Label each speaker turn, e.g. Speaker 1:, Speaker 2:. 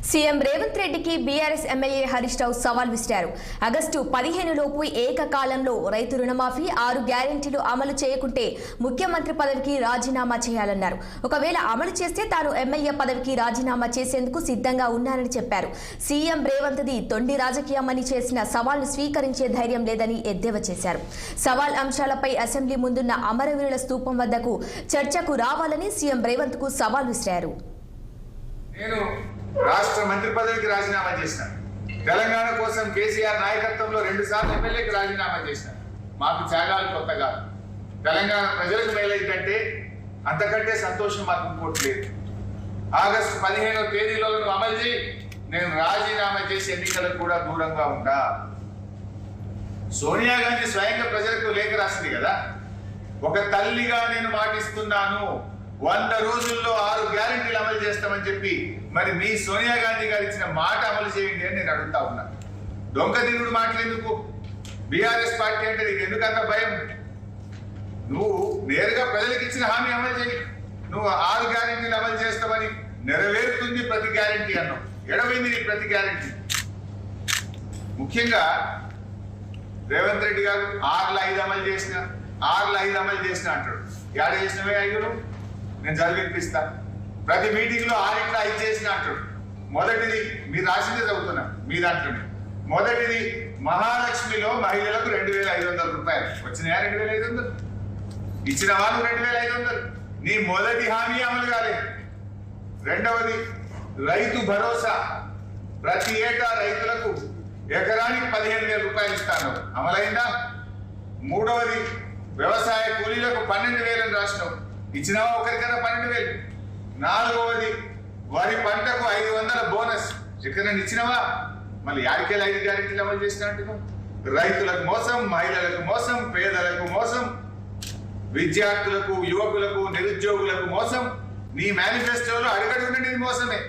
Speaker 1: CM Revanth రెడ్డికి BRS MLA Harish Rao సవాల్ విసిరారు. ఆగస్టు 15 లోపు ఏకకాలంలో రైతు రుణమాఫీ 6 గ్యారెంటీలు అమలు చేయకుంటే ముఖ్యమంత్రి పదవికి రాజీనామా చేయాలన్నారు. ఒకవేళ అమలు చేస్తే తాను ఎమ్మెల్యే పదవికి రాజీనామా చేసేందుకు సిద్ధంగా ఉన్నానని చెప్పారు. సీఎం రేవంత్ది తొండి రాజకీయమని చేసిన సవాల్ను స్వీకరించే ధైర్యం లేదని ఎద్దేవా చేశారు. సవాల్ అంశాలపై అసెంబ్లీ ముందున్న అమరవీరుల స్తూపం వద్దకు చర్చకు రావాలని సీఎం రేవంత్ కు సవాల్ విసిరారు.
Speaker 2: రాష్ట్ర మంత్రి పదవికి రాజీనామా చేసిన తెలంగాణ కోసం కేసీఆర్ నాయకత్వంలో 2 సార్లు ఎమ్మెల్యేకి రాజీనామా చేసిన మాకు త్యాగాలు కొత్త కాదు. తెలంగాణ ప్రజలకు మేలైందంటే అంతకంటే సంతోషం మాకు ఇంకోటి లేదు. ఆగస్టు 15వ తేదీలో అమలు చేయి, నేను రాజీనామా చేసి ఎన్నికలకు కూడా దూరంగా ఉంటా. సోనియా గాంధీ స్వయంగా ప్రజలకు లేఖ రాసింది కదా, ఒక తల్లిగా నేను మాటిస్తున్నాను 100 రోజుల్లో 6 గ్యారెంటీలు అమలు చేస్తామని చెప్పి. మరి మీ సోనియా గాంధీ గారు ఇచ్చిన మాట అమలు చేయండి అని నేను అడుగుతా ఉన్నా. దొంగ తిరుగుడు మాటలు ఎందుకు? బీఆర్ఎస్ పార్టీ అంటే నీకు ఎందుకంత భయం? నువ్వు నేరుగా ప్రజలకు ఇచ్చిన హామీ అమలు చేయి. నువ్వు 6 గ్యారెంటీలు అమలు చేస్తామని నెరవేరుతుంది ప్రతి గ్యారెంటీ అన్నావు. ఎడవైంది నీ ప్రతి గ్యారెంటీ. ముఖ్యంగా రేవంత్ రెడ్డి గారు 6లో 5 అమలు చేసిన 6లో 5 అమలు చేసిన అంటాడు. ఏడ చేసినవే 5 నేను చదివినిపిస్తా. ప్రతి మీటింగ్ లో 6 5 చేసిన అంటాడు. మొదటిది మీరు రాసిందే చదువుతున్నా మీ దాంట్లోనే. మొదటిది మహాలక్ష్మిలో మహిళలకు 2500 రూపాయలు వచ్చినాయా? 2500 ఇచ్చిన వాళ్ళు 2500. నీ మొదటి హామీ అమలు కాలేదు. రెండవది రైతు భరోసా, ప్రతి ఏటా రైతులకు ఎకరానికి 15,000 రూపాయలు ఇస్తాను, అమలైందా? మూడవది వ్యవసాయ కూలీలకు 12,000 అని రాసినావు, ఇచ్చినావా? ఒకరికైనా 12,000. నాలుగవది వరి పంటకు 500 బోనస్, ఎక్కడైనా ఇచ్చినావా? మళ్ళీ 5 గ్యారెంటీలు అమలు చేసినట్టు. రైతులకు మోసం, మహిళలకు మోసం, పేదలకు మోసం, విద్యార్థులకు, యువకులకు, నిరుద్యోగులకు మోసం. నీ మేనిఫెస్టోలో అడుగడుగున నీ మోసమే.